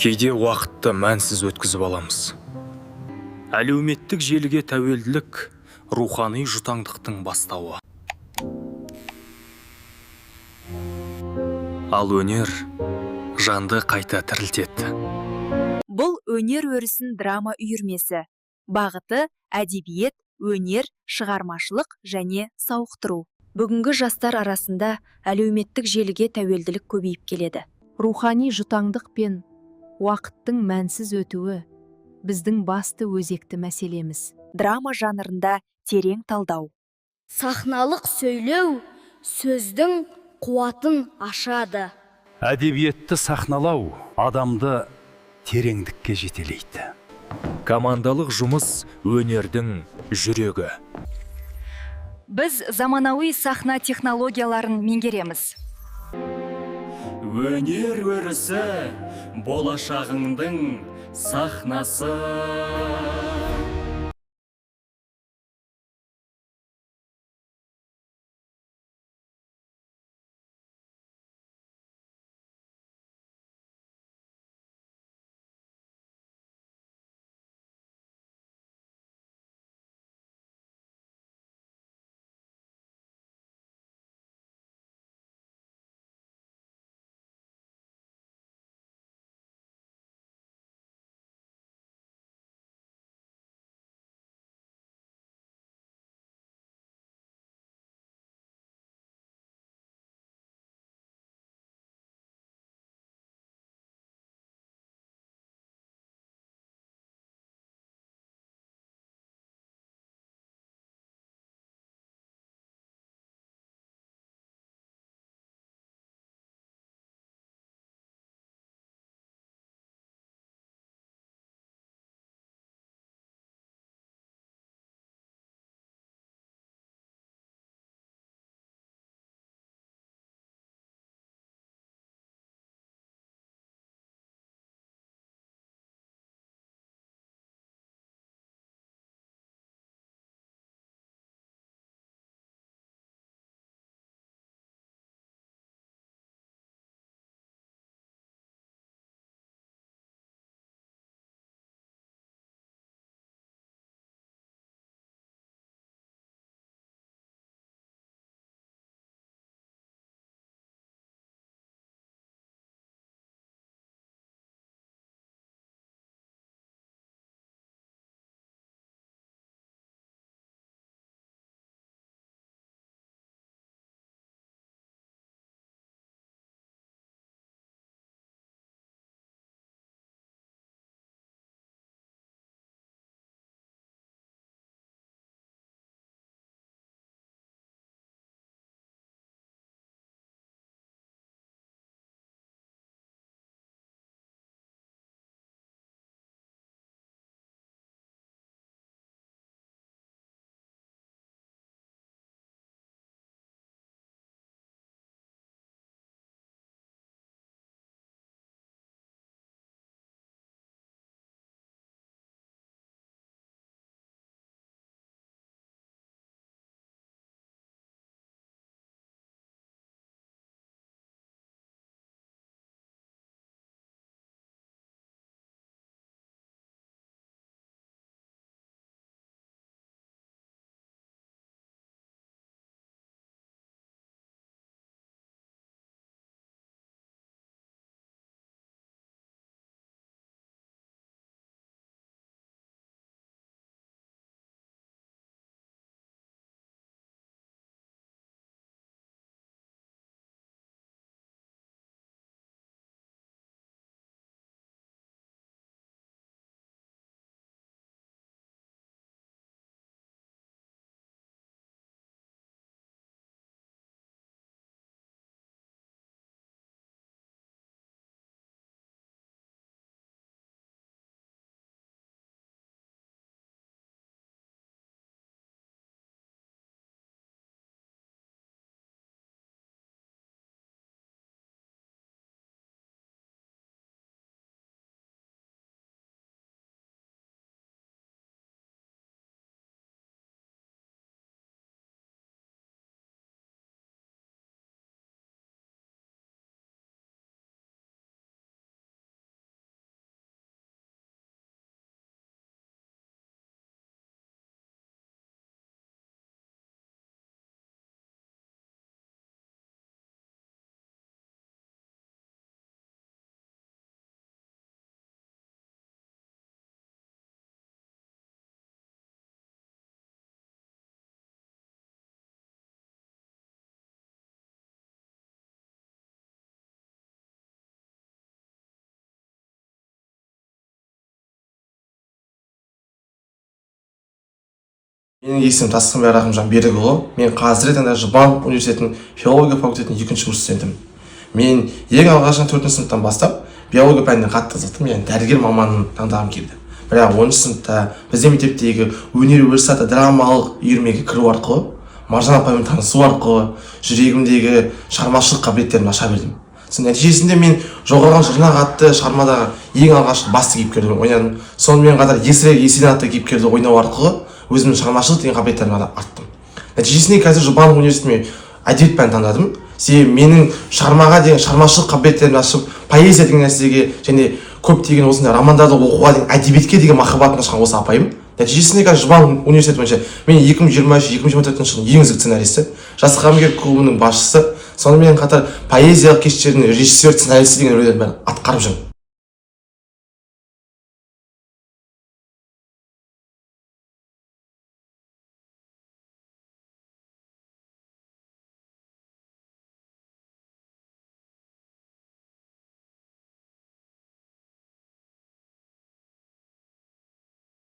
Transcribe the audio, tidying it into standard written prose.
Кейде уақытты мәнсіз өткізіп аламыз. Әлеуметтік желіге тәуелділік рухани жұтаңдықтың бастауы. Ал өнер жанды қайта тірілтеді. Бұл өнер өрісін драма үйірмесі. Бағыты әдебиет, өнер, шығармашылық және сауықтыру. Бүгінгі жастар арасында әлеуметтік желіге тәуелділік көбейіп келеді. Рухани жұтаңдық пен уақыттың мәнсіз өтуі біздің басты өзекті мәселеміз. Драма жанрында терең талдау. Сахналық сөйлеу сөздің қуатын ашады. Әдебиетті сахналау адамды тереңдікке жетелейді. Командалық жұмыс өнердің жүрегі. Біз заманауи сахна технологияларын меңгереміз. Өнер өрісі болашағыңдың сахнасы. Менің есімім Тасқынбай Рахымжан Берікұлы. Мен қазіргі таңда жұбанов университетінің филология факультетінің 2-ші курс студентімін. Мен ең алғашында 4-ші сыныптан бастап биология пәніне қатты қызықтым, яғни дәрігер маманын таңдағым келді. Бірақ 10-ші сыныпта біздің мектептегі өнер өрісі драмалық үйірмеге кіру арқылы, Маржан апаймен танысу арқылы жүрегімдегі шығармашылық қабілеттерімді аша бердім. Нәтижесінде мен жоғалған жұрнақ атты шығармадағы ең алғашқы басты кейіпкерді ойнадым. Сонымен қатар Есірек Есен атты кейіпкерді ойнау арқылы өзімнің шығармашылық деген қабілеттерімді арттым. Нәтижесінде қазір жұбанов университетіне әдебиет пәнін таңдадым. Себебі менің шығармаға деген шығармашылық қабілеттерімді ашып, поэзия деген нәрсеге және көптеген осындай романдарды оқуға деген әдебиетке деген махаббатын ашқан осы апайым. Нәтижесінде қазір жұбанов университеті бойынша мен 2023-2024 жылдың ең үздік сценаристі, жас қаламгер клубының басшысы, сонымен қатар поэзиялық кештердің режиссер, сценаристі деген рөлдерді атқарып жүрмін.